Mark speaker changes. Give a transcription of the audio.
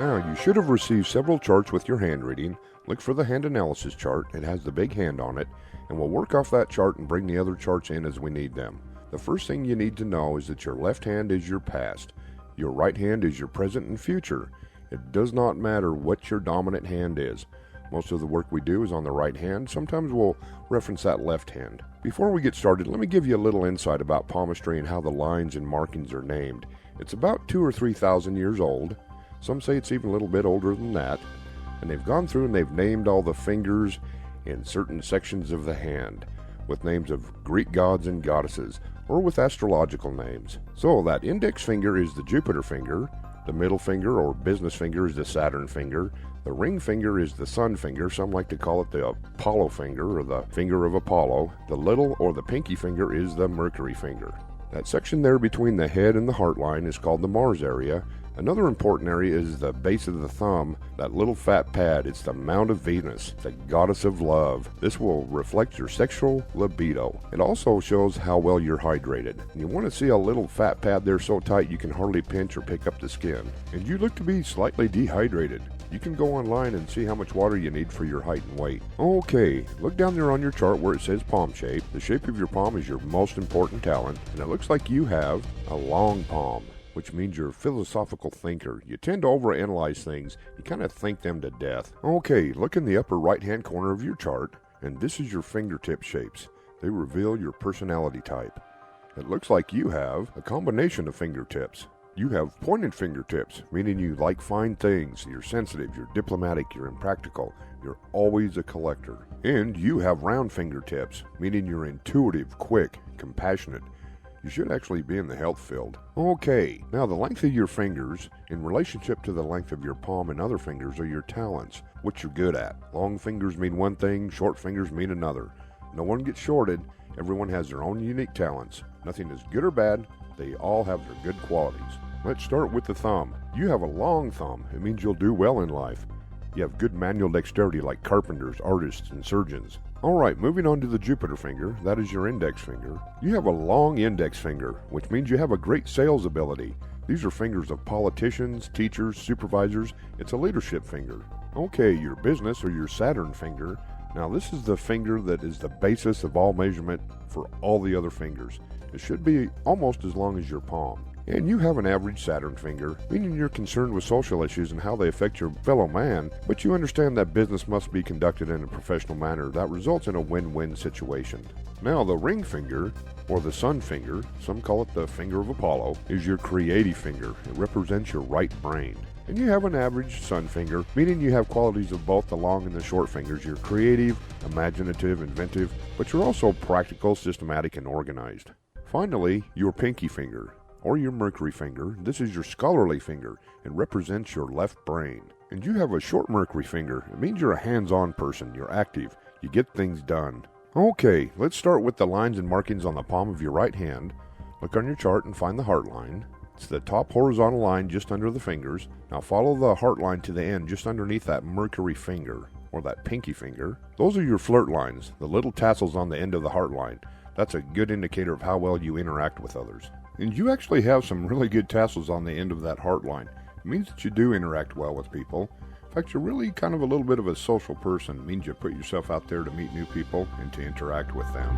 Speaker 1: Now, you should have received several charts with your handwriting. Look for the hand analysis chart. It has the big hand on it, and we'll work off that chart and bring the other charts in as we need them. The first thing you need to know is that your left hand is your past. Your right hand is your present and future. It does not matter what your dominant hand is. Most of the work we do is on the right hand. Sometimes we'll reference that left hand. Before we get started, let me give you a little insight about palmistry and how the lines and markings are named. It's about 2,000 or 3,000 years old. Some say it's even a little bit older than that. And they've gone through and they've named all the fingers in certain sections of the hand with names of Greek gods and goddesses, or with astrological names. So that index finger is the Jupiter finger, the middle finger or business finger is the Saturn finger, the ring finger is the Sun finger, some like to call it the Apollo finger or the finger of Apollo, the little or the pinky finger is the Mercury finger. That section there between the head and the heart line is called the Mars area. Another important area is the base of the thumb, that little fat pad. It's the Mount of Venus, the goddess of love. This will reflect your sexual libido. It also shows how well you're hydrated. You want to see a little fat pad there so tight you can hardly pinch or pick up the skin. And you look to be slightly dehydrated. You can go online and see how much water you need for your height and weight. Okay, look down there on your chart where it says palm shape. The shape of your palm is your most important talent, and it looks like you have a long palm, which means you're a philosophical thinker. You tend to overanalyze things. You kind of think them to death. Okay, look in the upper right-hand corner of your chart, and this is your fingertip shapes. They reveal your personality type. It looks like you have a combination of fingertips. You have pointed fingertips, meaning you like fine things. You're sensitive, you're diplomatic, you're impractical. You're always a collector. And you have round fingertips, meaning you're intuitive, quick, compassionate. You should actually be in the health field. Okay, now the length of your fingers in relationship to the length of your palm and other fingers are your talents, what you're good at. Long fingers mean one thing, short fingers mean another. No one gets shorted. Everyone has their own unique talents. Nothing is good or bad. They all have their good qualities. Let's start with the thumb. You have a long thumb. It means you'll do well in life. You have good manual dexterity like carpenters, artists, and surgeons. Alright, moving on to the Jupiter finger, that is your index finger. You have a long index finger, which means you have a great sales ability. These are fingers of politicians, teachers, supervisors. It's a leadership finger. Okay, your business or your Saturn finger. Now this is the finger that is the basis of all measurement for all the other fingers. It should be almost as long as your palm. And you have an average Saturn finger, meaning you're concerned with social issues and how they affect your fellow man, but you understand that business must be conducted in a professional manner that results in a win-win situation. Now the ring finger, or the Sun finger, some call it the finger of Apollo, is your creative finger. It represents your right brain. And you have an average Sun finger, meaning you have qualities of both the long and the short fingers. You're creative, imaginative, inventive, but you're also practical, systematic, and organized. Finally, your pinky finger, or your Mercury finger. This is your scholarly finger. It represents your left brain. And you have a short Mercury finger. It means you're a hands-on person. You're active. You get things done. Okay, let's start with the lines and markings on the palm of your right hand. Look on your chart and find the heart line. It's the top horizontal line just under the fingers. Now follow the heart line to the end just underneath that Mercury finger, or that pinky finger. Those are your flirt lines, the little tassels on the end of the heart line. That's a good indicator of how well you interact with others. And you actually have some really good tassels on the end of that heart line. It means that you do interact well with people. In fact, you're really kind of a little bit of a social person. It means you put yourself out there to meet new people and to interact with them.